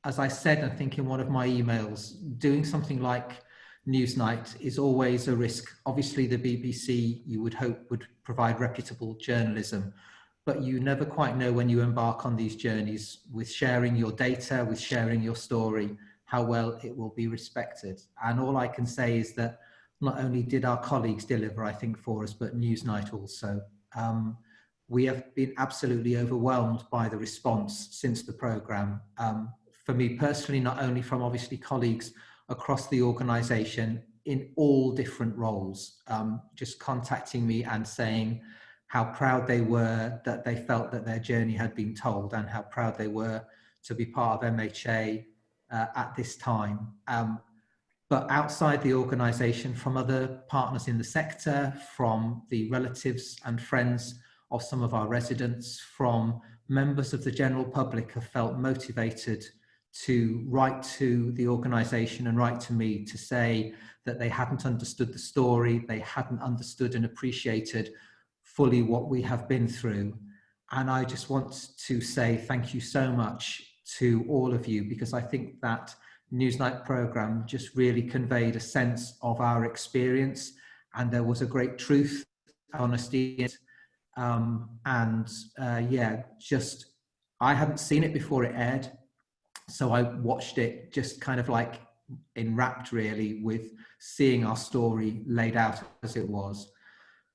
as I said, I think in one of my emails, doing something like Newsnight is always a risk. Obviously, the BBC, you would hope, would provide reputable journalism, but you never quite know when you embark on these journeys with sharing your data, with sharing your story, how well it will be respected. And all I can say is that not only did our colleagues deliver, I think, for us, but Newsnight also. We have been absolutely overwhelmed by the response since the programme. For me personally, not only from obviously colleagues across the organisation in all different roles, just contacting me and saying how proud they were that they felt that their journey had been told, and how proud they were to be part of MHA at this time. But outside the organisation, from other partners in the sector, from the relatives and friends of some of our residents, from members of the general public, have felt motivated to write to the organisation and write to me to say that they hadn't understood the story, they hadn't understood and appreciated fully what we have been through. And I just want to say thank you so much to all of you, because I think that Newsnight programme just really conveyed a sense of our experience, and there was a great truth, honesty in it. Just, I hadn't seen it before it aired, so I watched it just kind of like enwrapped really with seeing our story laid out as it was.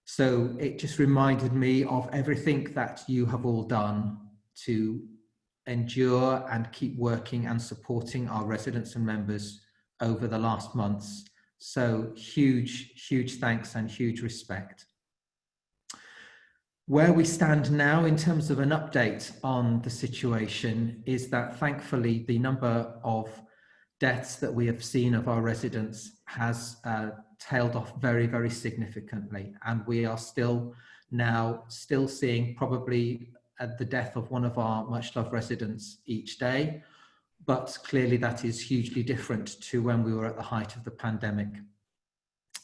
So it just reminded me of everything that you have all done to endure and keep working and supporting our residents and members over the last months. So huge thanks and huge respect. Where we stand now in terms of an update on the situation is that thankfully the number of deaths that we have seen of our residents has tailed off very significantly, and we are still seeing probably the death of one of our much loved residents each day, but clearly that is hugely different to when we were at the height of the pandemic.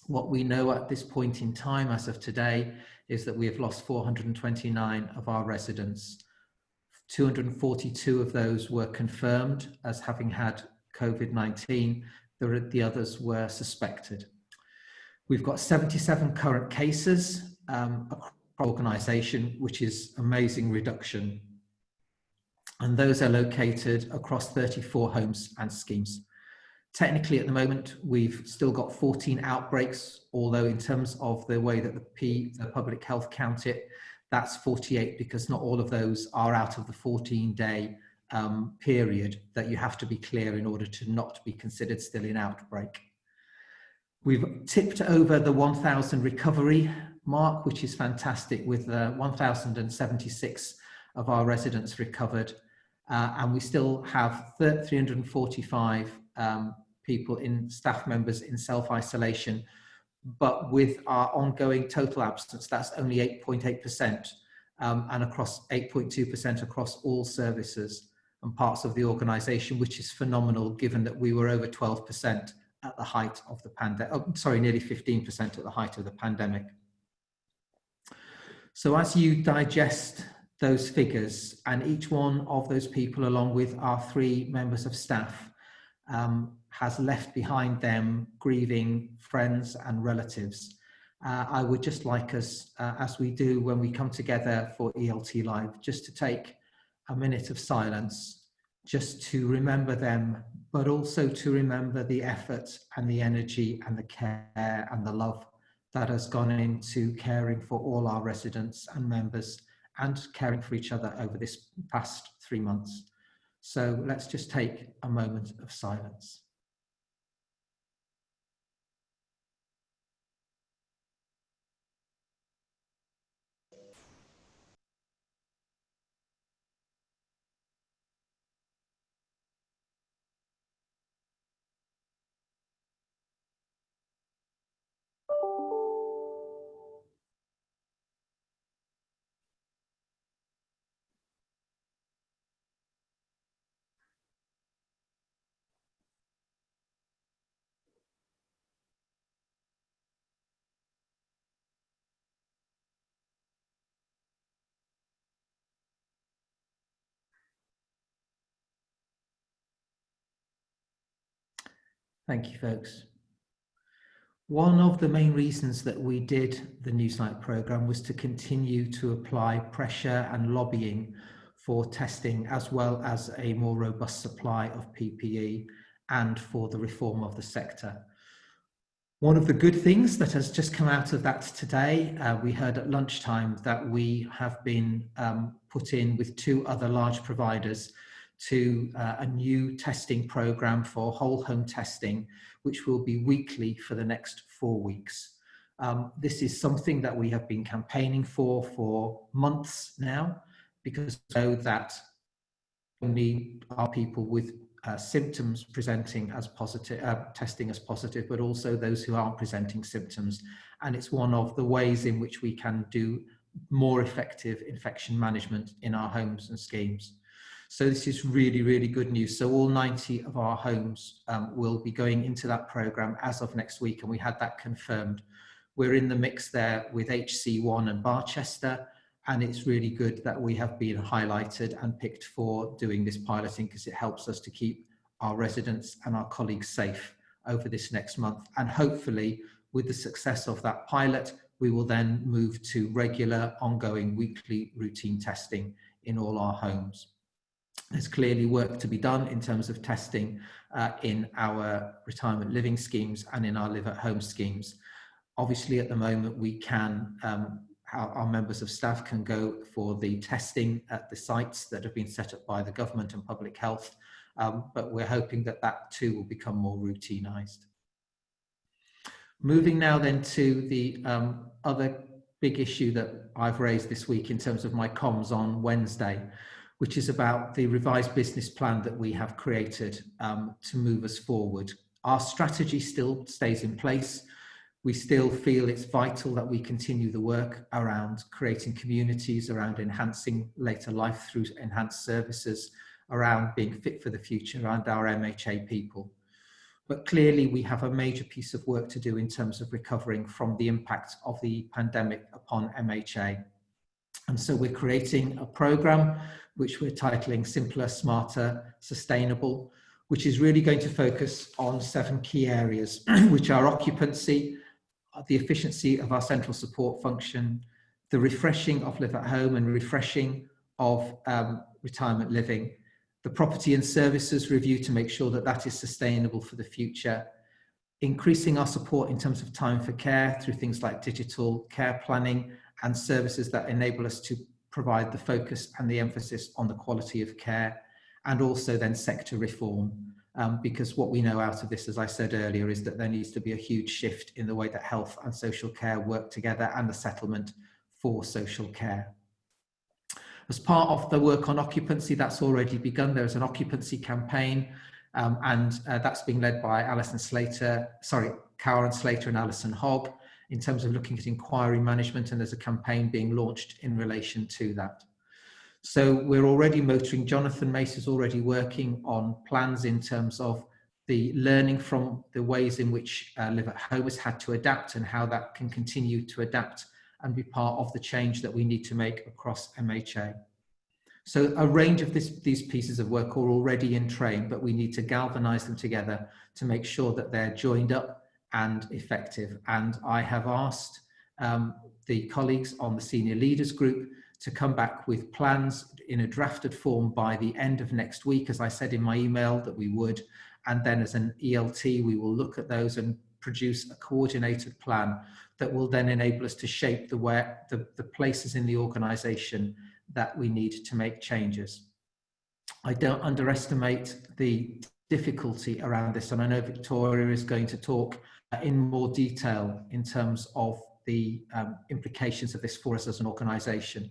What we know at this point in time, as of today, is that we have lost 429 of our residents. 242 of those were confirmed as having had COVID-19. The others were suspected. We've got 77 current cases across the organisation, which is amazing reduction. And those are located across 34 homes and schemes. Technically, at the moment, we've still got 14 outbreaks, although in terms of the way that the public health count it, that's 48, because not all of those are out of the 14-day period that you have to be clear in order to not be considered still in outbreak. We've tipped over the 1,000 recovery mark, which is fantastic, with 1,076 of our residents recovered. And we still have 345 people staff members in self-isolation, but with our ongoing total absence, that's only 8.8%, and across 8.2% across all services and parts of the organisation, which is phenomenal given that we were over 12% at the height of the pandemic, nearly 15% at the height of the pandemic. So as you digest those figures, and each one of those people, along with our 3 members of staff, has left behind them grieving friends and relatives. I would just like us, as we do when we come together for ELT Live, just to take a minute of silence, just to remember them, but also to remember the effort and the energy and the care and the love that has gone into caring for all our residents and members and caring for each other over this past 3 months. So let's just take a moment of silence. Thank you, folks. One of the main reasons that we did the Newsnight programme was to continue to apply pressure and lobbying for testing, as well as a more robust supply of PPE and for the reform of the sector. One of the good things that has just come out of that today, we heard at lunchtime that we have been put in with 2 other large providers to a new testing programme for whole home testing, which will be weekly for the next 4 weeks. This is something that we have been campaigning for months now, because we know that only are people with symptoms presenting as positive, testing as positive, but also those who aren't presenting symptoms. And it's one of the ways in which we can do more effective infection management in our homes and schemes. So this is really, really good news. So all 90 of our homes will be going into that programme as of next week, and we had that confirmed. We're in the mix there with HC1 and Barchester, and it's really good that we have been highlighted and picked for doing this piloting, because it helps us to keep our residents and our colleagues safe over this next month. And hopefully, with the success of that pilot, we will then move to regular, ongoing, weekly routine testing in all our homes. There's clearly work to be done in terms of testing in our retirement living schemes and in our live at home schemes. Obviously, at the moment, we can, our members of staff can go for the testing at the sites that have been set up by the government and public health, but we're hoping that that too will become more routinized. Moving now then to the other big issue that I've raised this week in terms of my comms on Wednesday, which is about the revised business plan that we have created to move us forward. Our strategy still stays in place. We still feel it's vital that we continue the work around creating communities, around enhancing later life through enhanced services, around being fit for the future, around our MHA people. But clearly we have a major piece of work to do in terms of recovering from the impact of the pandemic upon MHA. And so we're creating a programme which we're titling Simpler, Smarter, Sustainable, which is really going to focus on 7 key areas, which are occupancy, the efficiency of our central support function, the refreshing of live at home and refreshing of retirement living, the property and services review to make sure that that is sustainable for the future, increasing our support in terms of time for care through things like digital care planning and services that enable us to provide the focus and the emphasis on the quality of care, and also then sector reform. Because what we know out of this, as I said earlier, is that there needs to be a huge shift in the way that health and social care work together and the settlement for social care. As part of the work on occupancy, that's already begun. There's an occupancy campaign, and that's being led by Karen Slater and Alison Hobb in terms of looking at inquiry management, and there's a campaign being launched in relation to that. So we're already motoring. Jonathan Mace is already working on plans in terms of the learning from the ways in which Live at Home has had to adapt and how that can continue to adapt and be part of the change that we need to make across MHA. So a range of these pieces of work are already in train, but we need to galvanise them together to make sure that they're joined up and effective. And I have asked the colleagues on the senior leaders group to come back with plans in a drafted form by the end of next week, as I said in my email that we would. And then as an ELT, we will look at those and produce a coordinated plan that will then enable us to shape the places in the organisation that we need to make changes. I don't underestimate the difficulty around this, and I know Victoria is going to talk in more detail in terms of the implications of this for us as an organisation.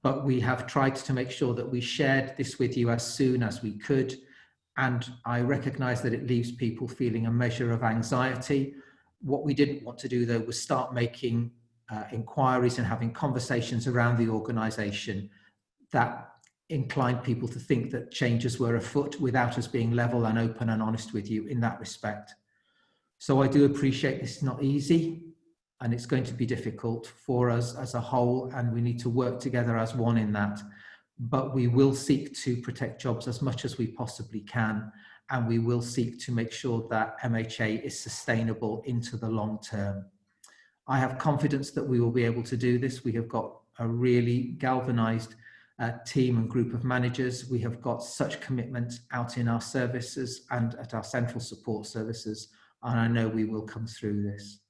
But we have tried to make sure that we shared this with you as soon as we could, and I recognise that it leaves people feeling a measure of anxiety. What we didn't want to do, though, was start making inquiries and having conversations around the organisation that inclined people to think that changes were afoot without us being level and open and honest with you in that respect. So I do appreciate this is not easy, and it's going to be difficult for us as a whole, and we need to work together as one in that. But we will seek to protect jobs as much as we possibly can, and we will seek to make sure that MHA is sustainable into the long term. I have confidence that we will be able to do this. We have got a really galvanized team and group of managers. We have got such commitment out in our services and at our central support services, and I know we will come through this.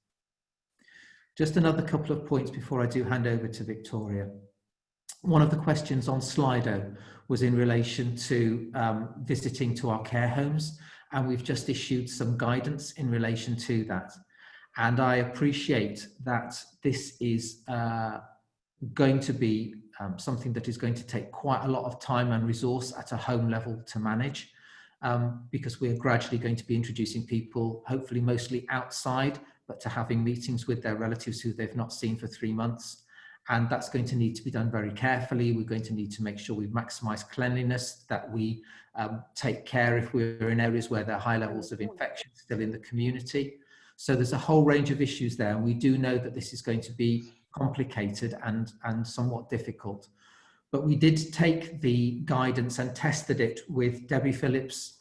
Just another couple of points before I do hand over to Victoria. One of the questions on Slido was in relation to visiting to our care homes, and we've just issued some guidance in relation to that. And I appreciate that this is going to be something that is going to take quite a lot of time and resource at a home level to manage, because we are gradually going to be introducing people, hopefully mostly outside, but to having meetings with their relatives who they've not seen for 3 months. And that's going to need to be done very carefully. We're going to need to make sure we maximize cleanliness, that we take care if we're in areas where there are high levels of infection still in the community. So there's a whole range of issues there. And we do know that this is going to be complicated and somewhat difficult. But we did take the guidance and tested it with Debbie Phillips'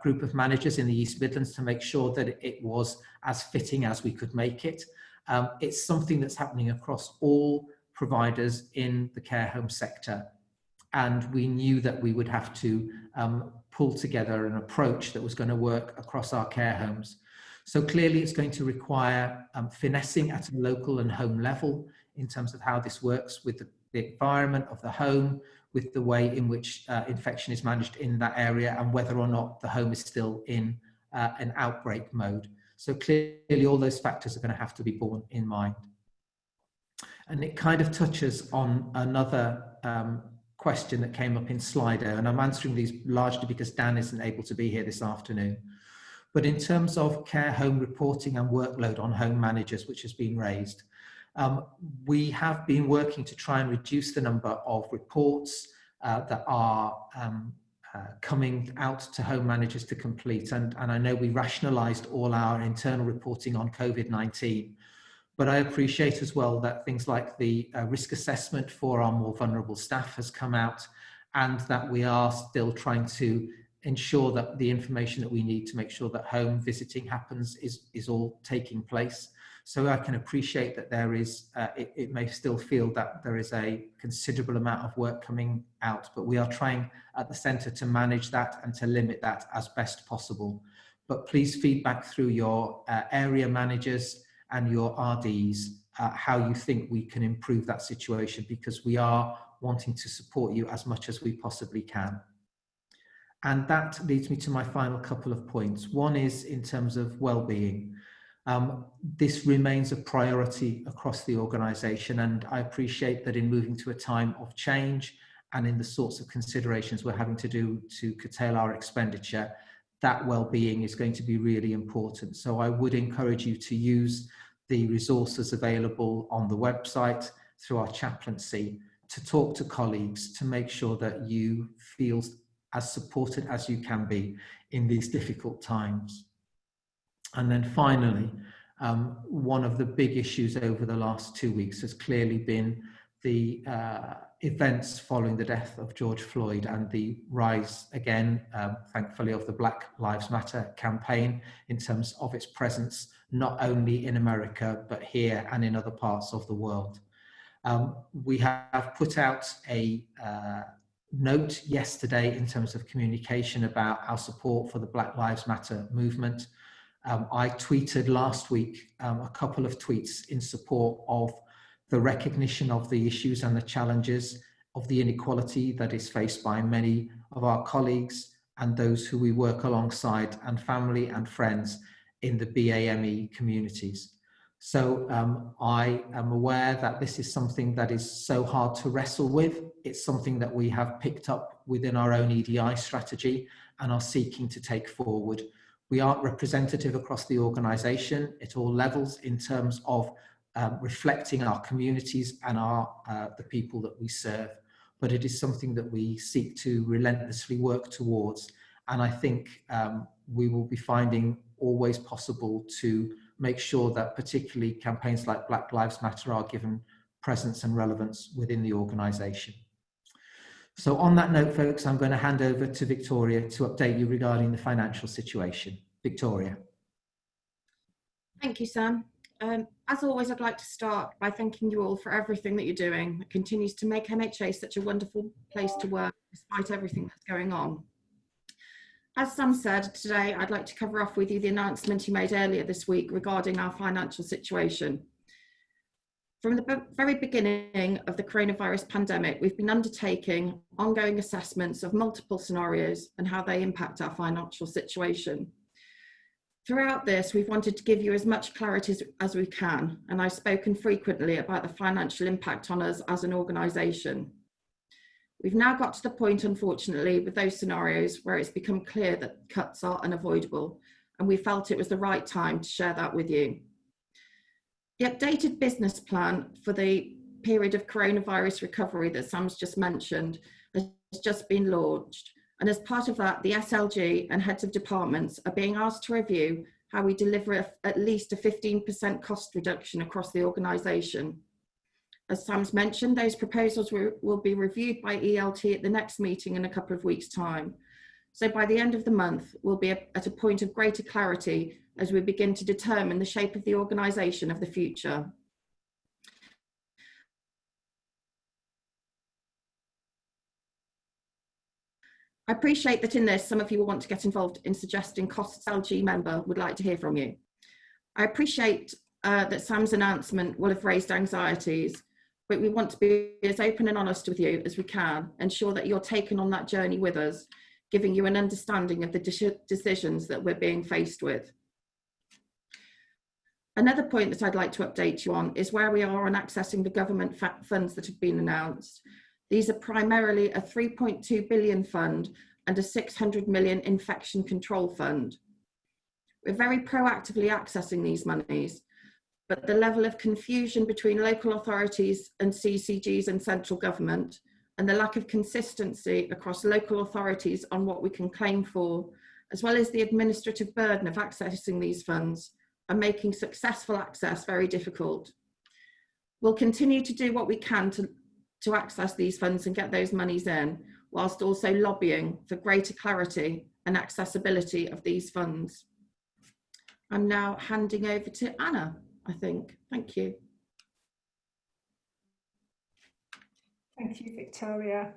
group of managers in the East Midlands to make sure that it was as fitting as we could make it. It's something that's happening across all providers in the care home sector. And we knew that we would have to pull together an approach that was going to work across our care homes. So clearly it's going to require finessing at a local and home level in terms of how this works with the environment of the home, with the way in which infection is managed in that area, and whether or not the home is still in an outbreak mode. So clearly all those factors are going to have to be borne in mind. And it kind of touches on another question that came up in Slido, and I'm answering these largely because Dan isn't able to be here this afternoon. But in terms of care home reporting and workload on home managers, which has been raised, we have been working to try and reduce the number of reports that are coming out to home managers to complete. And I know we rationalised all our internal reporting on COVID-19, but I appreciate as well that things like the risk assessment for our more vulnerable staff has come out, and that we are still trying to ensure that the information that we need to make sure that home visiting happens is all taking place. So I can appreciate that there is, it may still feel that there is a considerable amount of work coming out, but we are trying at the centre to manage that and to limit that as best possible. But please feed back through your area managers and your RDs how you think we can improve that situation, because we are wanting to support you as much as we possibly can. And that leads me to my final couple of points. One is in terms of well-being. This remains a priority across the organisation, and I appreciate that in moving to a time of change and in the sorts of considerations we're having to do to curtail our expenditure, that well-being is going to be really important. So I would encourage you to use the resources available on the website through our chaplaincy to talk to colleagues, to make sure that you feel as supported as you can be in these difficult times. And then finally, one of the big issues over the last 2 weeks has clearly been the events following the death of George Floyd and the rise again, thankfully, of the Black Lives Matter campaign in terms of its presence, not only in America, but here and in other parts of the world. We have put out a note yesterday in terms of communication about our support for the Black Lives Matter movement. I tweeted last week a couple of tweets in support of the recognition of the issues and the challenges of the inequality that is faced by many of our colleagues and those who we work alongside, and family and friends in the BAME communities. So I am aware that this is something that is so hard to wrestle with. It's something that we have picked up within our own EDI strategy and are seeking to take forward. We aren't representative across the organisation at all levels in terms of reflecting our communities and the people that we serve, but it is something that we seek to relentlessly work towards. And I think we will be finding always possible to make sure that particularly campaigns like Black Lives Matter are given presence and relevance within the organisation. So on that note, folks, I'm going to hand over to Victoria to update you regarding the financial situation. Victoria. Thank you, Sam. As always, I'd like to start by thanking you all for everything that you're doing that continues to make MHA such a wonderful place to work despite everything that's going on. As Sam said, today I'd like to cover off with you the announcement he made earlier this week regarding our financial situation. From the very beginning of the coronavirus pandemic, we've been undertaking ongoing assessments of multiple scenarios and how they impact our financial situation. Throughout this, we've wanted to give you as much clarity as we can, and I've spoken frequently about the financial impact on us as an organisation. We've now got to the point, unfortunately, with those scenarios where it's become clear that cuts are unavoidable, and we felt it was the right time to share that with you. The updated business plan for the period of coronavirus recovery that Sam's just mentioned has just been launched. And as part of that, the SLG and heads of departments are being asked to review how we deliver at least a 15% cost reduction across the organisation. As Sam's mentioned, those proposals will be reviewed by ELT at the next meeting in a couple of weeks' time. So by the end of the month, we'll be at a point of greater clarity as we begin to determine the shape of the organisation of the future. I appreciate that in this, some of you will want to get involved in suggesting costs LG member would like to hear from you. I appreciate that Sam's announcement will have raised anxieties, but we want to be as open and honest with you as we can, ensure that you're taken on that journey with us, giving you an understanding of the decisions that we're being faced with. Another point that I'd like to update you on is where we are on accessing the government funds that have been announced. These are primarily a 3.2 billion fund and a 600 million infection control fund. We're very proactively accessing these monies, but the level of confusion between local authorities and CCGs and central government, and the lack of consistency across local authorities on what we can claim for, as well as the administrative burden of accessing these funds, are making successful access very difficult. We'll continue to do what we can to access these funds and get those monies in, whilst also lobbying for greater clarity and accessibility of these funds. I'm now handing over to Anna, I think. Thank you. Thank you, Victoria.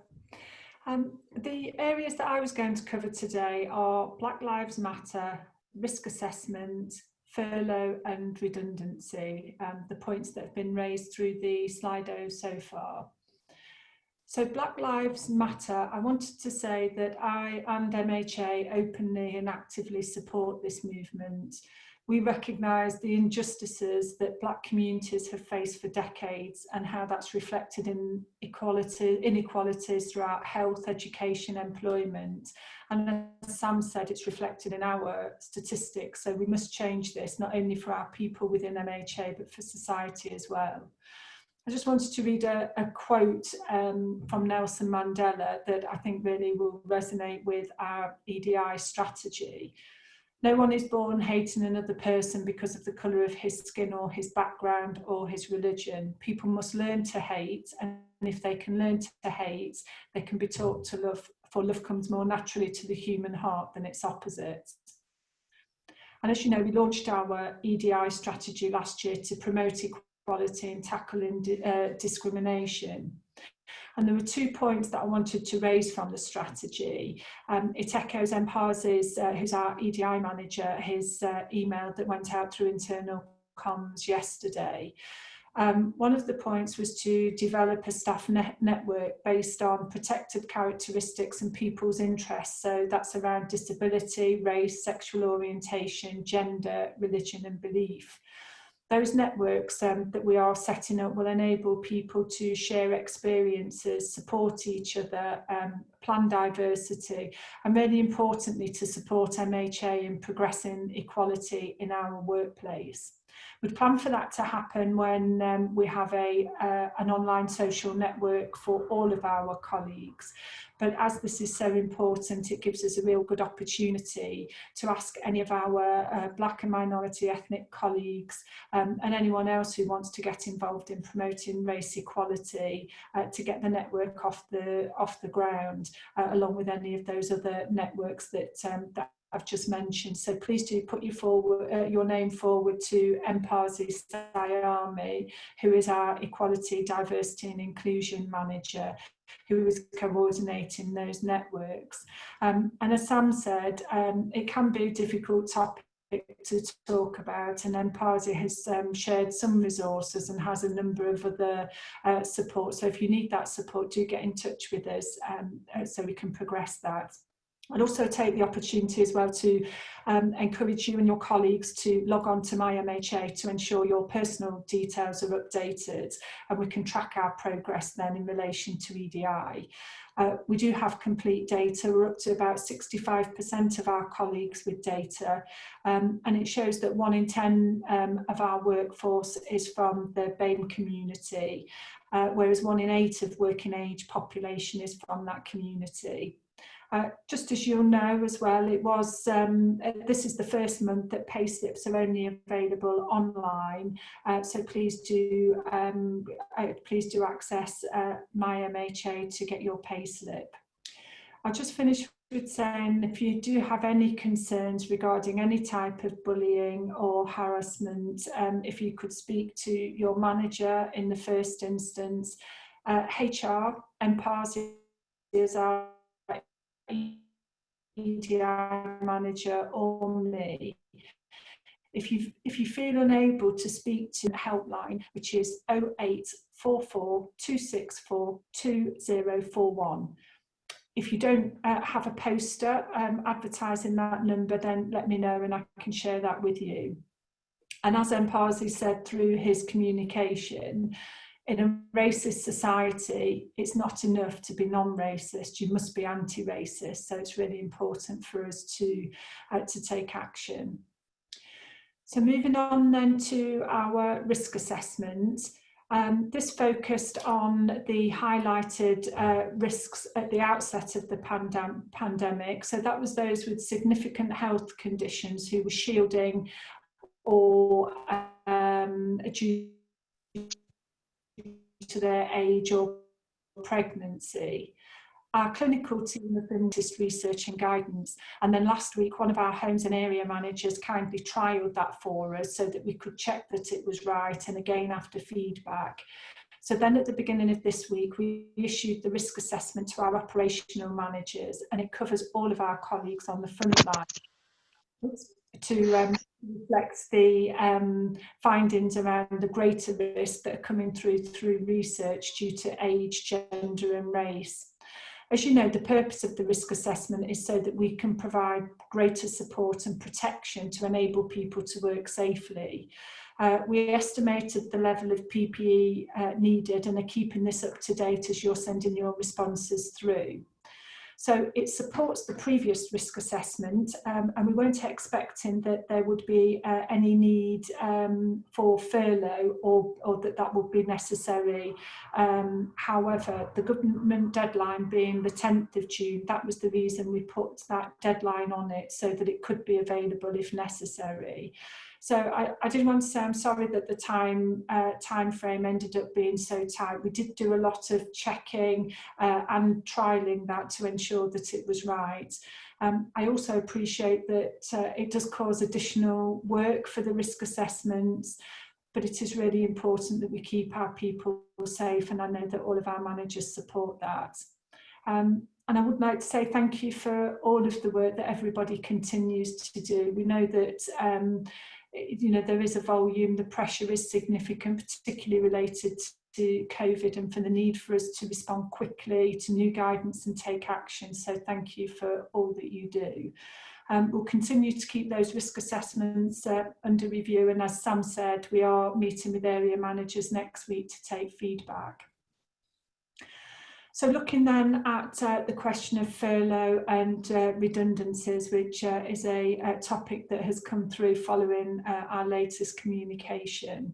The areas that I was going to cover today are Black Lives Matter, risk assessment, furlough and redundancy, the points that have been raised through the Slido so far. So Black Lives Matter, I wanted to say that I and MHA openly and actively support this movement. We recognise the injustices that Black communities have faced for decades and how that's reflected in inequalities throughout health, education, employment. And as Sam said, it's reflected in our statistics. So we must change this, not only for our people within MHA, but for society as well. I just wanted to read a quote from Nelson Mandela that I think really will resonate with our EDI strategy. No one is born hating another person because of the colour of his skin or his background or his religion. People must learn to hate, and if they can learn to hate, they can be taught to love, for love comes more naturally to the human heart than its opposite. And as you know, we launched our EDI strategy last year to promote equality and tackling discrimination. And there were 2 points that I wanted to raise from the strategy. It echoes Empaz's, who's our EDI manager, his email that went out through internal comms yesterday. One of the points was to develop a staff network based on protected characteristics and people's interests. So that's around disability, race, sexual orientation, gender, religion and belief. Those networks that we are setting up will enable people to share experiences, support each other, plan diversity, and really importantly to support MHA in progressing equality in our workplace. We'd plan for that to happen when we have an online social network for all of our colleagues. But as this is so important, it gives us a real good opportunity to ask any of our Black and minority ethnic colleagues and anyone else who wants to get involved in promoting race equality to get the network off the ground, along with any of those other networks that I've just mentioned. So please do put your name forward to Mpazi Sayami, who is our Equality, Diversity and Inclusion Manager, who is coordinating those networks. And as Sam said, it can be a difficult topic to talk about, and Mpazi has shared some resources and has a number of other support. So if you need that support, do get in touch with us so we can progress that. I'd also take the opportunity as well to encourage you and your colleagues to log on to My MHA to ensure your personal details are updated, and we can track our progress then in relation to EDI. We do have complete data. We're up to about 65% of our colleagues with data, and it shows that 1 in 10 of our workforce is from the BAME community, whereas 1 in 8 of working age population is from that community. Just as you'll know as well, it was this is the first month that payslips are only available online, so please do access My MHA to get your payslip. I'll just finish with saying, if you do have any concerns regarding any type of bullying or harassment, if you could speak to your manager in the first instance. HR, Mpazi is our EDI manager, or me. If you feel unable to speak to the helpline, which is 0844 264 2041. If you don't have a poster advertising that number, then let me know and I can share that with you. And as Mpazi said through his communication, in a racist society, it's not enough to be non-racist, you must be anti-racist. So it's really important for us to take action. So moving on then to our risk assessment. This focused on the highlighted risks at the outset of the pandemic. So that was those with significant health conditions who were shielding or due to their age or pregnancy. Our clinical team have been just research and guidance, and then last week one of our homes and area managers kindly trialled that for us so that we could check that it was right, and again after feedback. So then at the beginning of this week we issued the risk assessment to our operational managers, and it covers all of our colleagues on the front line to reflect the findings around the greater risks that are coming through research due to age, gender and race. As you know, the purpose of the risk assessment is so that we can provide greater support and protection to enable people to work safely. We estimated the level of PPE needed and are keeping this up to date as you're sending your responses through. So it supports the previous risk assessment, and we weren't expecting that there would be any need for furlough or that would be necessary. However, the government deadline being the 10th of June, that was the reason we put that deadline on it, so that it could be available if necessary. So I did want to say I'm sorry that the time frame ended up being so tight. We did do a lot of checking and trialling that to ensure that it was right. I also appreciate that it does cause additional work for the risk assessments, but it is really important that we keep our people safe, and I know that all of our managers support that. And I would like to say thank you for all of the work that everybody continues to do. We know that you know, there is a volume, the pressure is significant, particularly related to COVID, and for the need for us to respond quickly to new guidance and take action. So thank you for all that you do. We'll continue to keep those risk assessments under review, and as Sam said, we are meeting with area managers next week to take feedback. So looking then at the question of furlough and redundancies, which is a topic that has come through following our latest communication.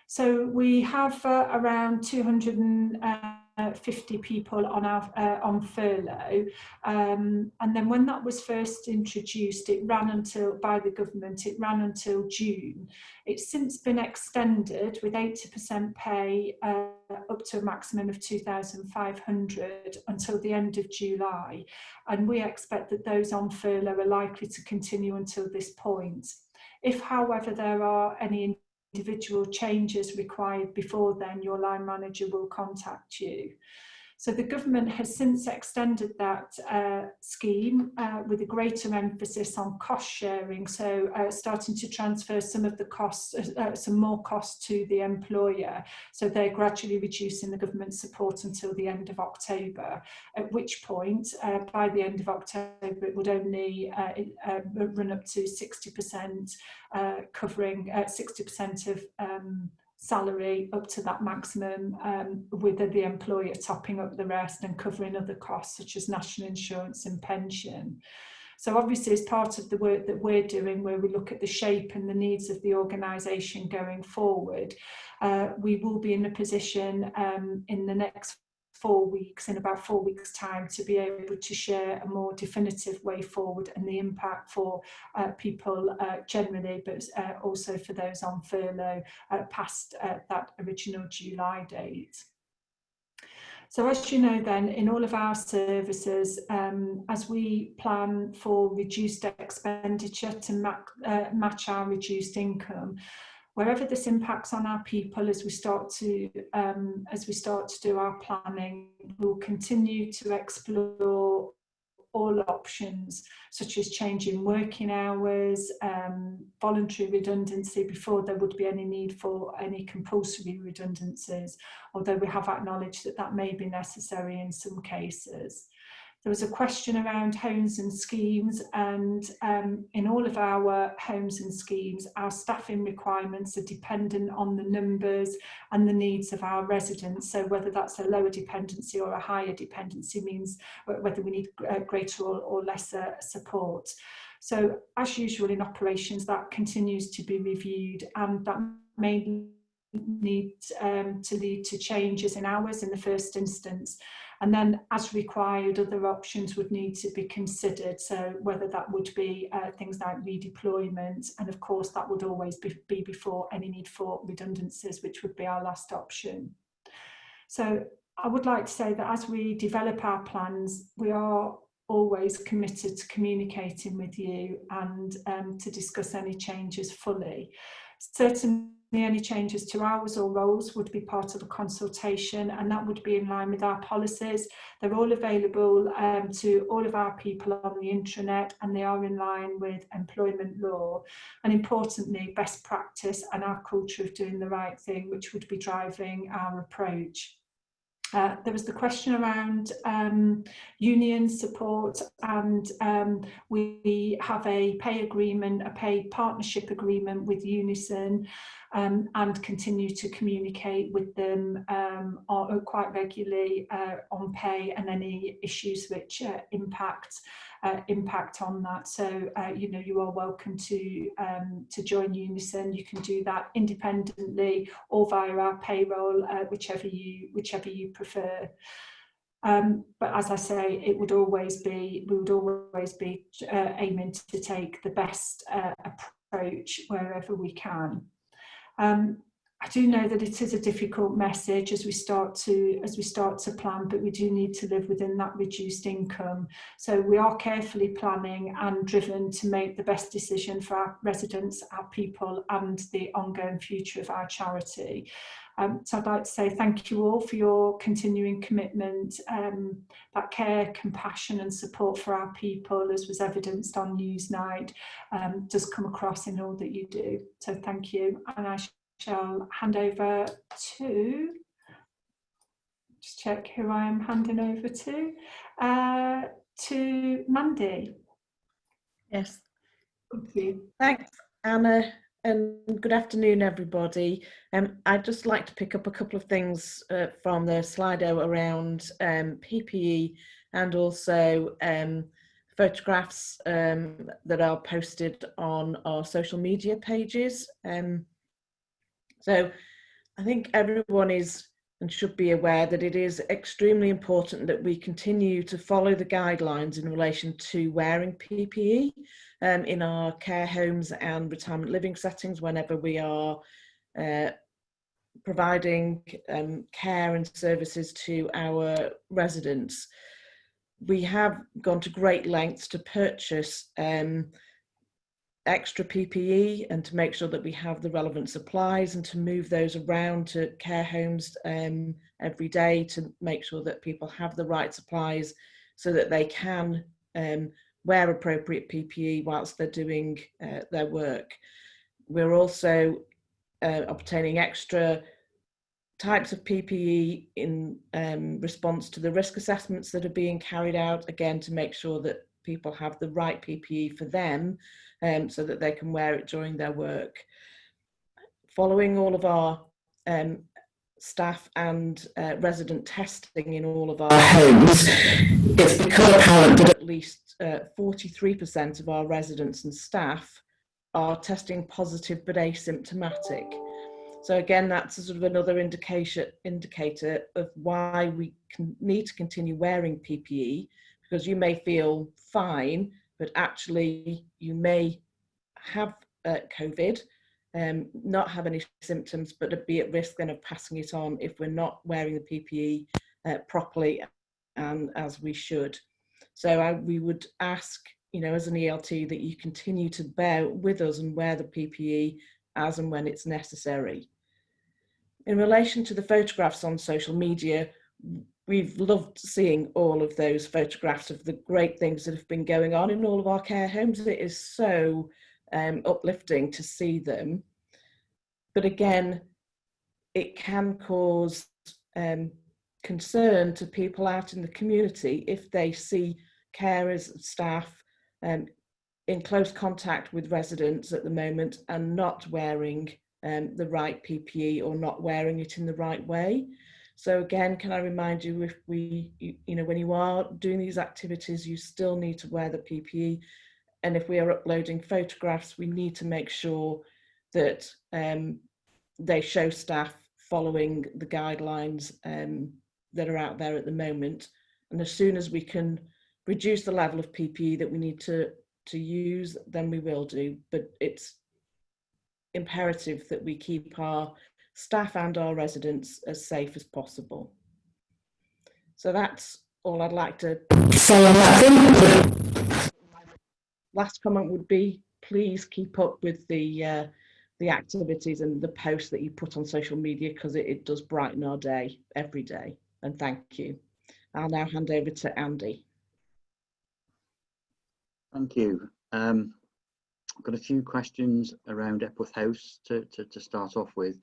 So we have around 250 people on our on furlough, and then when that was first introduced, it ran until by the government. It ran until June. It's since been extended with 80% pay up to a maximum of 2,500 until the end of July, and we expect that those on furlough are likely to continue until this point. If, however, there are any individual changes required before then, your line manager will contact you. So the government has since extended that scheme with a greater emphasis on cost sharing, so starting to transfer some of the costs, some more costs to the employer. So they're gradually reducing the government support until the end of October, at which point, by the end of October, it would only run up to 60%, covering 60% of salary up to that maximum, with the employer topping up the rest and covering other costs such as national insurance and pension. So obviously, as part of the work that we're doing, where we look at the shape and the needs of the organisation going forward, we will be in a position in the next 4 weeks, in about 4 weeks' time, to be able to share a more definitive way forward and the impact for people generally, but also for those on furlough past that original July date. So as you know then, in all of our services, as we plan for reduced expenditure to match our reduced income, wherever this impacts on our people as we start to do our planning, we'll continue to explore all options, such as changing working hours, voluntary redundancy before there would be any need for any compulsory redundancies, although we have acknowledged that that may be necessary in some cases. There was a question around homes and schemes, and in all of our homes and schemes, our staffing requirements are dependent on the numbers and the needs of our residents. So whether that's a lower dependency or a higher dependency means whether we need greater or lesser support. So as usual in operations, that continues to be reviewed, and that may need to lead to changes in hours in the first instance. And then, as required, other options would need to be considered. So whether that would be things like redeployment, and of course that would always be before any need for redundancies, which would be our last option. So I would like to say that as we develop our plans, we are always committed to communicating with you and to discuss any changes fully. Certainly any changes to hours or roles would be part of a consultation, and that would be in line with our policies. They're all available to all of our people on the intranet, and they are in line with employment law, and importantly best practice and our culture of doing the right thing, which would be driving our approach. There was the question around union support, and we have a pay partnership agreement with Unison, and continue to communicate with them quite regularly on pay and any issues which impact on that. So you are welcome to join Unison. You can do that independently or via our payroll, whichever you prefer. But as I say, we would always be aiming to take the best approach wherever we can. I do know that it is a difficult message as we start to plan, but we do need to live within that reduced income. So we are carefully planning and driven to make the best decision for our residents, our people, and the ongoing future of our charity. So I'd like to say thank you all for your continuing commitment, that care, compassion and support for our people, as was evidenced on Newsnight, does come across in all that you do. So thank you, and I shall hand over to, just check who I am handing over to Mandy. Yes. Thank you. Thanks, Anna. and good afternoon, everybody. I'd just like to pick up a couple of things from the Slido around PPE and also photographs that are posted on our social media pages. So I think everyone is and should be aware that it is extremely important that we continue to follow the guidelines in relation to wearing PPE in our care homes and retirement living settings whenever we are providing care and services to our residents. We have gone to great lengths to purchase extra PPE and to make sure that we have the relevant supplies and to move those around to care homes every day to make sure that people have the right supplies so that they can wear appropriate PPE whilst they're doing their work. We're also obtaining extra types of PPE in response to the risk assessments that are being carried out, again, to make sure that people have the right PPE for them so that they can wear it during their work. Following all of our staff and resident testing in all of our homes, it's become apparent that at least 43% of our residents and staff are testing positive but asymptomatic. So again, that's a sort of another indicator of why we need to continue wearing PPE, because you may feel fine, but actually you may have COVID, not have any symptoms, but be at risk then of passing it on if we're not wearing the PPE properly and as we should. So we would ask, you know, as an ELT, that you continue to bear with us and wear the PPE as and when it's necessary. In relation to the photographs on social media, we've loved seeing all of those photographs of the great things that have been going on in all of our care homes. It is so uplifting to see them. But again, it can cause concern to people out in the community if they see carers, staff in close contact with residents at the moment and not wearing the right PPE or not wearing it in the right way. So again, can I remind you, if when you are doing these activities, you still need to wear the PPE. And if we are uploading photographs, we need to make sure that they show staff following the guidelines that are out there at the moment. And as soon as we can reduce the level of PPE that we need to use, then we will do. But it's imperative that we keep our staff and our residents as safe as possible. So that's all I'd like to say on that. Last comment would be, please keep up with the activities and the posts that you put on social media, because it does brighten our day every day. And thank you. I'll now hand over to Andy. Thank you. I've got a few questions around Epworth House to start off with.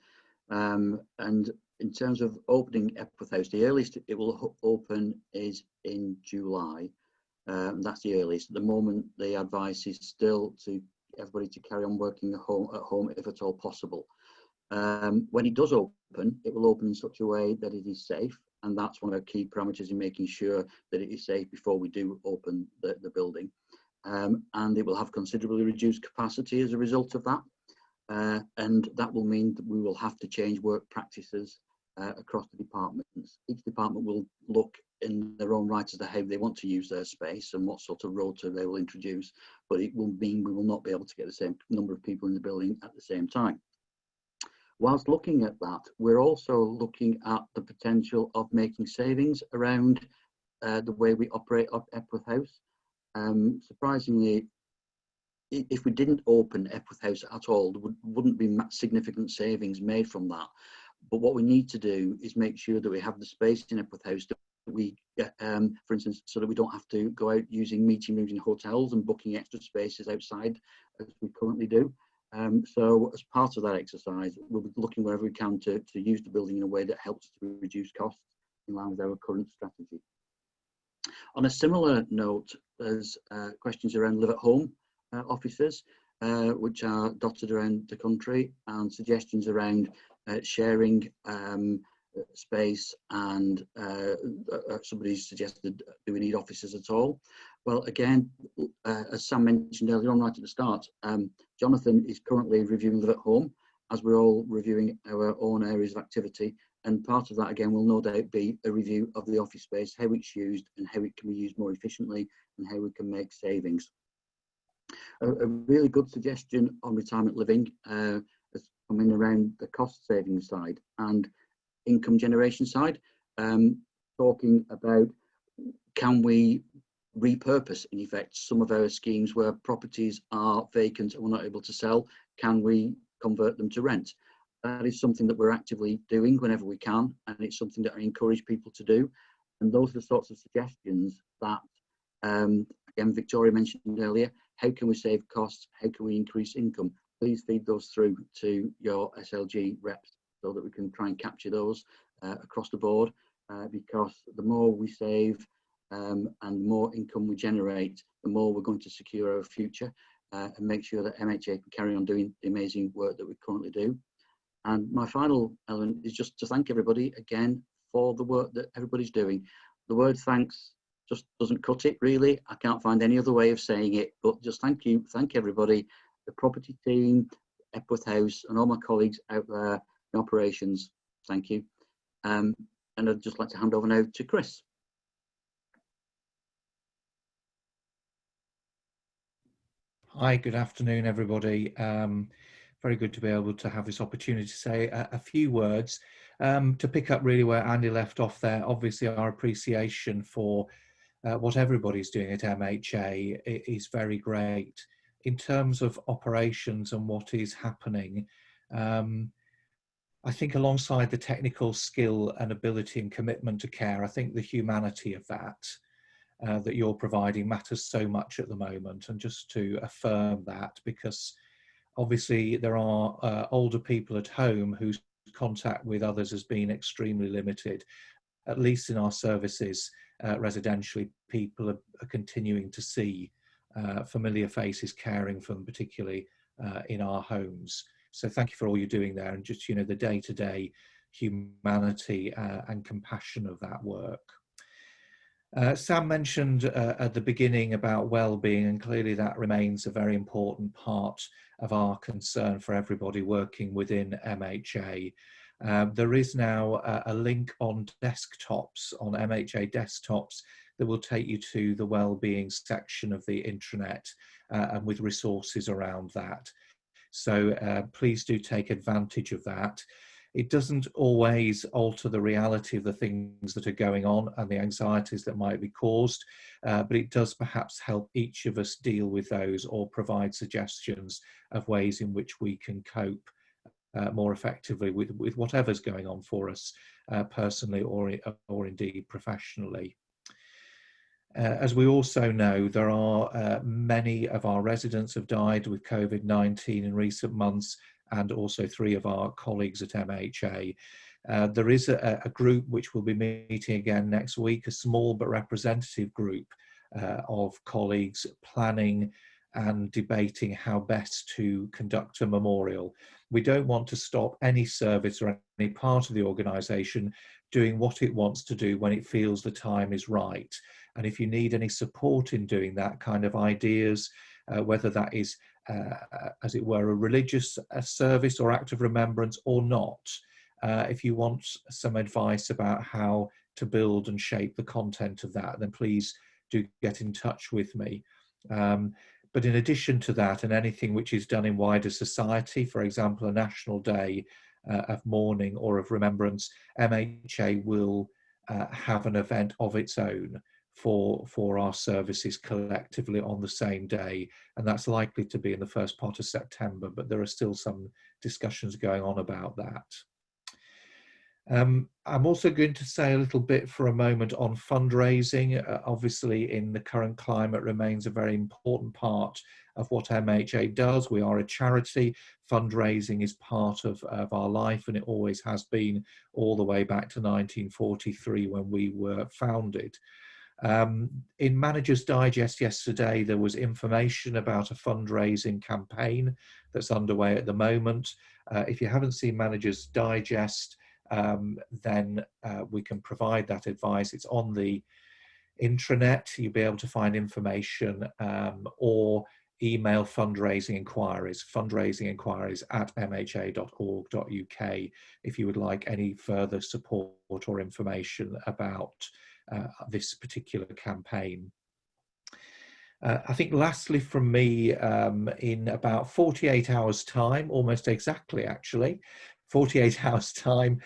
And in terms of opening Epworth House, the earliest it will open is in July. That's the earliest. At the moment, the advice is still to everybody to carry on working at home if at all possible. When it does open, it will open in such a way that it is safe. And that's one of our key parameters in making sure that it is safe before we do open the building. And it will have considerably reduced capacity as a result of that. And that will mean that we will have to change work practices across the departments. Each department will look in their own right as to how they want to use their space and what sort of rota they will introduce, but it will mean we will not be able to get the same number of people in the building at the same time. Whilst looking at that, we're also looking at the potential of making savings around the way we operate at Epworth House. Surprisingly, if we didn't open Epworth House at all, there wouldn't be significant savings made from that. But what we need to do is make sure that we have the space in Epworth House that we get, for instance, so that we don't have to go out using meeting rooms in hotels and booking extra spaces outside as we currently do. So as part of that exercise, we'll be looking wherever we can to use the building in a way that helps to reduce costs in line with our current strategy. On a similar note, there's questions around live at home officers. which are dotted around the country, and suggestions around sharing space, and somebody suggested, do we need offices at all? Well, again, as Sam mentioned earlier on right at the start, Jonathan is currently reviewing Live at Home, as we're all reviewing our own areas of activity, and part of that again will no doubt be a review of the office space, how it's used and how it can be used more efficiently and how we can make savings. A really good suggestion on retirement living has come in around the cost saving side and income generation side, talking about, can we repurpose in effect some of our schemes where properties are vacant and we're not able to sell? Can we convert them to rent? That is something that we're actively doing whenever we can, and it's something that I encourage people to do. And those are the sorts of suggestions that, again, Victoria mentioned earlier. How can we save costs? How can we increase income? Please feed those through to your SLG reps so that we can try and capture those across the board, because the more we save and the more income we generate, the more we're going to secure our future and make sure that MHA can carry on doing the amazing work that we currently do. And my final element is just to thank everybody again for the work that everybody's doing. The word thanks just doesn't cut it, really. I can't find any other way of saying it, but just thank you, thank everybody, the property team, Epworth House, and all my colleagues out there in operations. Thank you. And I'd just like to hand over now to Chris. Hi, good afternoon, everybody. Very good to be able to have this opportunity to say a few words. To pick up really where Andy left off there, obviously our appreciation for what everybody's doing at MHA is very great. In terms of operations and what is happening, I think alongside the technical skill and ability and commitment to care, I think the humanity of that that you're providing matters so much at the moment. And just to affirm that, because obviously there are older people at home whose contact with others has been extremely limited. At least in our services, residentially, people are continuing to see familiar faces caring for them, particularly in our homes. So thank you for all you're doing there, and just, you know, the day-to-day humanity and compassion of that work. Sam mentioned at the beginning about well-being, and clearly that remains a very important part of our concern for everybody working within MHA. There is now a link on desktops, on MHA desktops, that will take you to the well-being section of the intranet and with resources around that. So please do take advantage of that. It doesn't always alter the reality of the things that are going on and the anxieties that might be caused, but it does perhaps help each of us deal with those or provide suggestions of ways in which we can cope more effectively with whatever's going on for us personally or indeed professionally. As we also know, there are many of our residents have died with COVID-19 in recent months, and also 3 of our colleagues at MHA. There is a group which will be meeting again next week, a small but representative group of colleagues planning and debating how best to conduct a memorial. We don't want to stop any service or any part of the organisation doing what it wants to do when it feels the time is right. And if you need any support in doing that, kind of ideas, whether that is, as it were, a religious service or act of remembrance or not, if you want some advice about how to build and shape the content of that, then please do get in touch with me. But in addition to that, and anything which is done in wider society, for example, a national day of mourning or of remembrance, MHA will have an event of its own for our services collectively on the same day, and that's likely to be in the first part of September, but there are still some discussions going on about that. I'm also going to say a little bit for a moment on fundraising. Obviously, in the current climate, remains a very important part of what MHA does. We are a charity. Fundraising is part of our life, and it always has been, all the way back to 1943 when we were founded. In Manager's Digest yesterday, there was information about a fundraising campaign that's underway at the moment. If you haven't seen Manager's Digest, then we can provide that advice. It's on the intranet. You'll be able to find information, or email fundraising inquiries at mha.org.uk if you would like any further support or information about this particular campaign. I think lastly from me, in about 48 hours time, almost exactly actually, 48 hours time,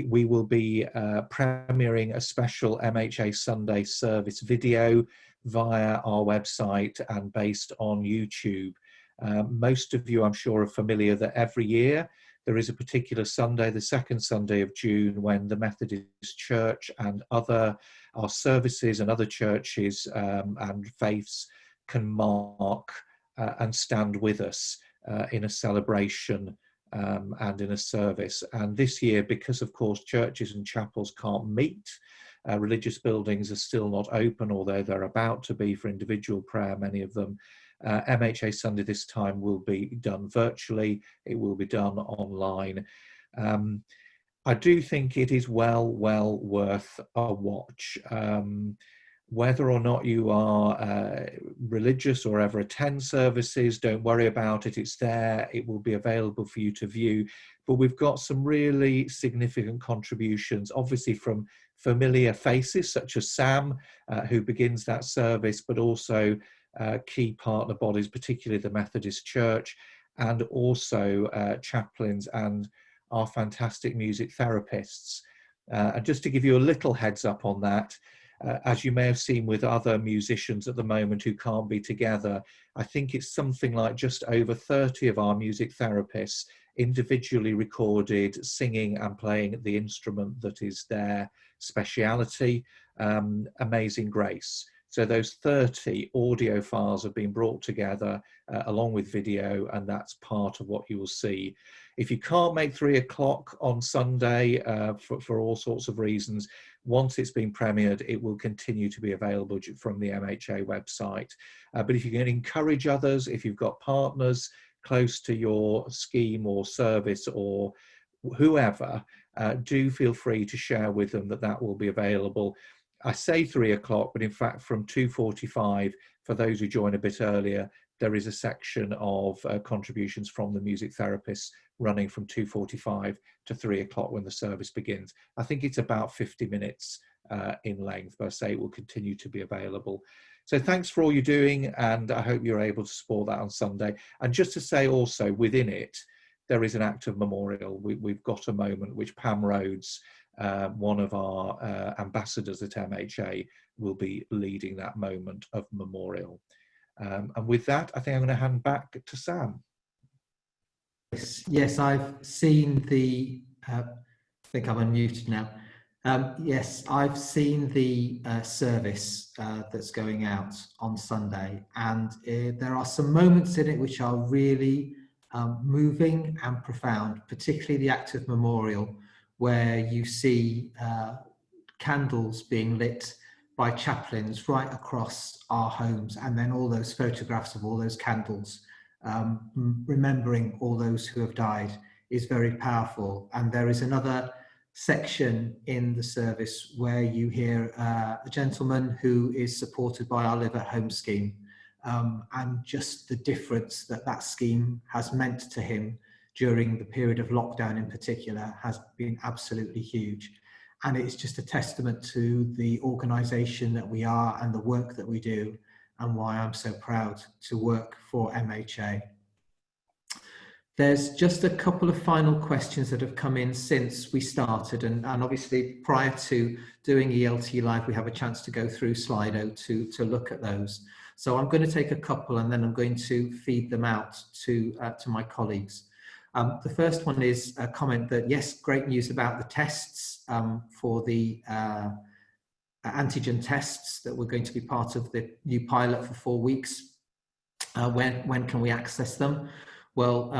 we will be premiering a special MHA Sunday service video via our website and based on YouTube. Most of you, I'm sure, are familiar that every year there is a particular Sunday, the second Sunday of June, when the Methodist Church and our services and other churches and faiths can mark and stand with us in a celebration and in a service. And this year, because of course churches and chapels can't meet, religious buildings are still not open, although they're about to be for individual prayer, many of them. MHA Sunday this time will be done virtually. It will be done online. I do think it is well worth a watch. Whether or not you are religious or ever attend services, don't worry about it. It's there. It will be available for you to view. But we've got some really significant contributions, obviously from familiar faces such as Sam, who begins that service, but also key partner bodies, particularly the Methodist Church, and also chaplains and our fantastic music therapists. And just to give you a little heads up on that, as you may have seen with other musicians at the moment who can't be together, I think it's something like just over 30 of our music therapists individually recorded singing and playing the instrument that is their speciality, Amazing Grace. So those 30 audio files have been brought together along with video, and that's part of what you will see. If you can't make 3 o'clock on Sunday for all sorts of reasons, once it's been premiered, it will continue to be available from the MHA website. But if you can encourage others, if you've got partners close to your scheme or service or whoever, do feel free to share with them that that will be available. I say 3 o'clock, but in fact from 2:45, for those who join a bit earlier, there is a section of contributions from the music therapists running from 2:45 to 3 o'clock when the service begins. I think it's about 50 minutes in length, but I say it will continue to be available. So thanks for all you're doing, and I hope you're able to support that on Sunday. And just to say also, within it, there is an act of memorial. We've got a moment which Pam Rhodes, one of our ambassadors at MHA, will be leading that moment of memorial. And with that, I think I'm going to hand back to Sam. Yes, I've seen the, I think I'm unmuted now. Yes, I've seen the service that's going out on Sunday, and there are some moments in it which are really moving and profound, particularly the act of memorial, where you see candles being lit by chaplains right across our homes, and then all those photographs of all those candles, remembering all those who have died, is very powerful. And there is another section in the service where you hear a gentleman who is supported by our Live at Home scheme, and just the difference that that scheme has meant to him during the period of lockdown in particular has been absolutely huge. And it's just a testament to the organisation that we are and the work that we do, and why I'm so proud to work for MHA. There's just a couple of final questions that have come in since we started, and obviously prior to doing ELT Live, we have a chance to go through Slido to look at those. So I'm going to take a couple and then I'm going to feed them out to my colleagues. The first one is a comment that, yes, great news about the tests for the antigen tests that were going to be part of the new pilot for 4 weeks. When can we access them? Well,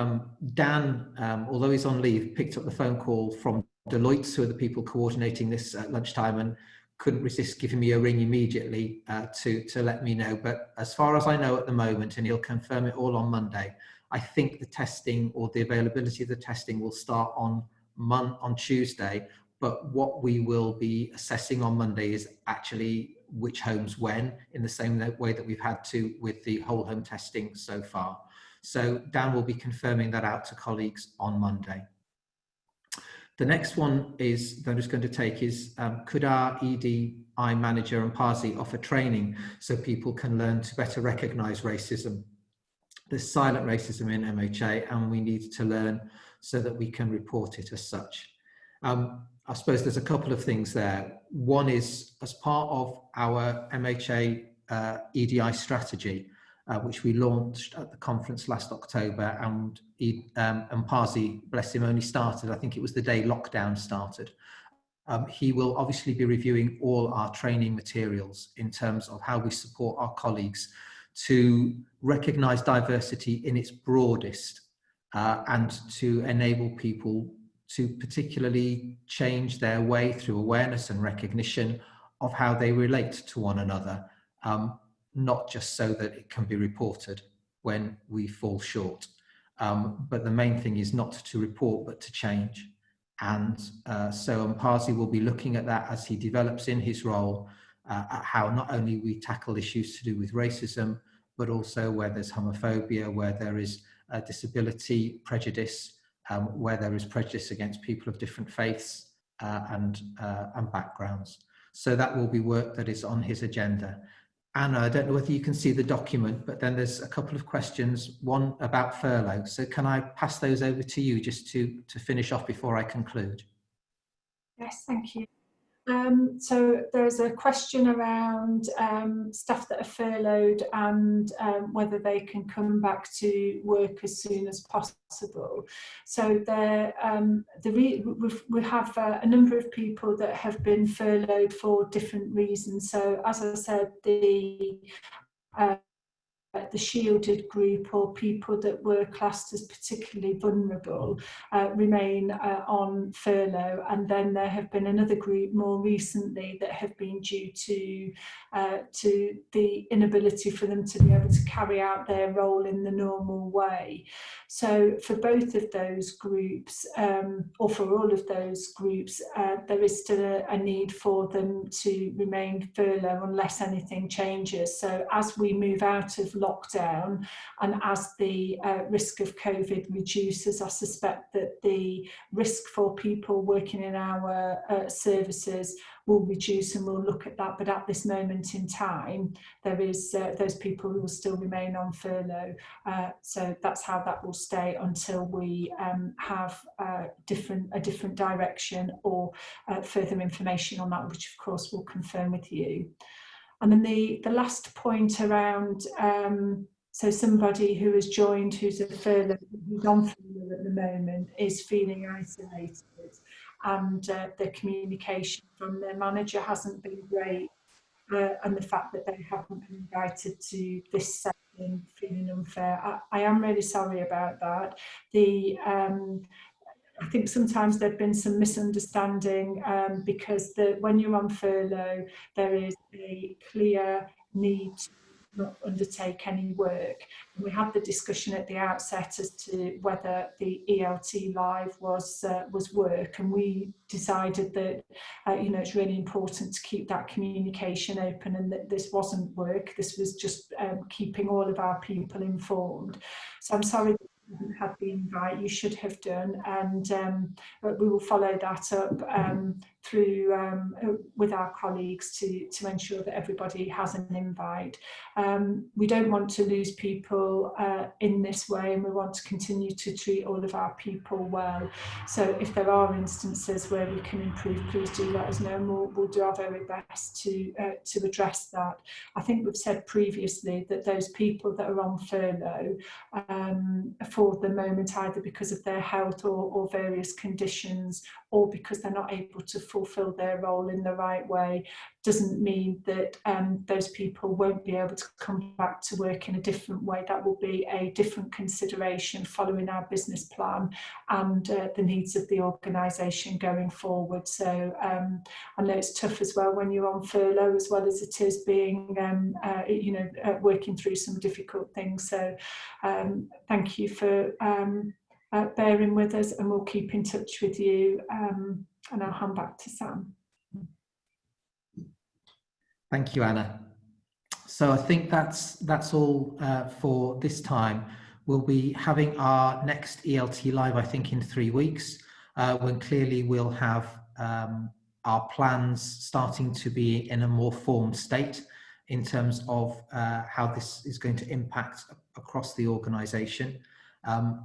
Dan, although he's on leave, picked up the phone call from Deloitte, who are the people coordinating this at lunchtime, and couldn't resist giving me a ring immediately to let me know. But as far as I know at the moment, and he'll confirm it all on Monday, I think the testing or the availability of the testing will start on Tuesday. But what we will be assessing on Monday is actually which homes when, in the same way that we've had to with the whole home testing so far. So Dan will be confirming that out to colleagues on Monday. The next one is that I'm just going to take is, could our EDI manager and PASI offer training so people can learn to better recognise racism? There's silent racism in MHA, and we need to learn so that we can report it as such. I suppose there's a couple of things there. One is, as part of our MHA EDI strategy, which we launched at the conference last October, and PASI, bless him, only started, I think it was the day lockdown started. He will obviously be reviewing all our training materials in terms of how we support our colleagues to recognise diversity in its broadest and to enable people to particularly change their way through awareness and recognition of how they relate to one another, not just so that it can be reported when we fall short. But the main thing is not to report, but to change. And so Mpazi will be looking at that as he develops in his role, at how not only we tackle issues to do with racism, but also where there's homophobia, where there is disability prejudice, where there is prejudice against people of different faiths and backgrounds. So that will be work that is on his agenda. Anna, I don't know whether you can see the document, but then there's a couple of questions, one about furlough. So can I pass those over to you just to finish off before I conclude? Yes, thank you. So there's a question around staff that are furloughed and whether they can come back to work as soon as possible. So we have a number of people that have been furloughed for different reasons. So as I said, the shielded group, or people that were classed as particularly vulnerable, remain on furlough, and then there have been another group more recently that have been due to the inability for them to be able to carry out their role in the normal way. So for both of those groups, or for all of those groups, there is still a need for them to remain furlough unless anything changes. So as we move out of lockdown and as the risk of COVID reduces, I suspect that the risk for people working in our services will reduce, and we'll look at that. But at this moment in time, there is those people who will still remain on furlough. So that's how that will stay until we have a different direction or further information on that, which of course we'll confirm with you. And then the last point around, so somebody who has joined who's on furlough at the moment is feeling isolated, and the communication from their manager hasn't been great, and the fact that they haven't been invited to this session, feeling unfair. I am really sorry about that. I think sometimes there's been some misunderstanding because when you're on furlough, there is a clear need to not undertake any work. And we had the discussion at the outset as to whether the ELT live was work, and we decided that it's really important to keep that communication open, and that this wasn't work. This was just keeping all of our people informed. So I'm sorry that you haven't had the invite. You should have done, and we will follow that up through with our colleagues to ensure that everybody has an invite. We don't want to lose people in this way, and we want to continue to treat all of our people well. So if there are instances where we can improve, please do let us know, and we'll do our very best to address that. I think we've said previously that those people that are on furlough for the moment, either because of their health or various conditions, or because they're not able to fulfil their role in the right way doesn't mean that those people won't be able to come back to work in a different way. That will be a different consideration following our business plan and the needs of the organisation going forward. So I know it's tough as well when you're on furlough, as well as it is being, working through some difficult things. So thank you for bearing with us, and we'll keep in touch with you. And I'll hand back to Sam. Thank you, Anna. So I think that's all for this time. We'll be having our next ELT live, I think, in 3 weeks, when clearly we'll have our plans starting to be in a more formed state in terms of how this is going to impact across the organisation.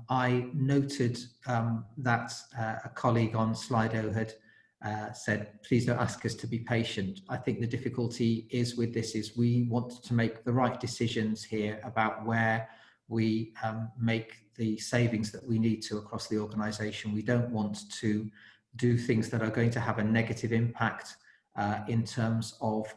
I noted that a colleague on Slido had said, please don't ask us to be patient. I think the difficulty is with this is we want to make the right decisions here about where we make the savings that we need to across the organisation. We don't want to do things that are going to have a negative impact in terms of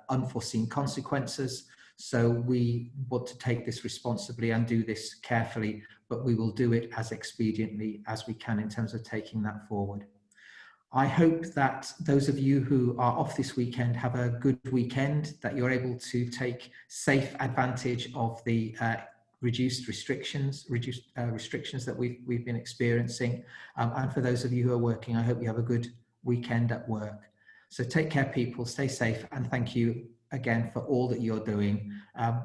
unforeseen consequences. So we want to take this responsibly and do this carefully, but we will do it as expediently as we can in terms of taking that forward. I hope that those of you who are off this weekend have a good weekend, that you're able to take safe advantage of the reduced restrictions that we've been experiencing. And for those of you who are working, I hope you have a good weekend at work. So take care, people, stay safe, and thank you again for all that you're doing.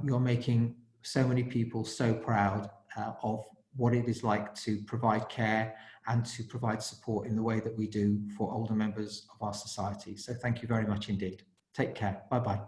You're making so many people so proud of what it is like to provide care and to provide support in the way that we do for older members of our society. So thank you very much indeed. Take care. Bye-bye.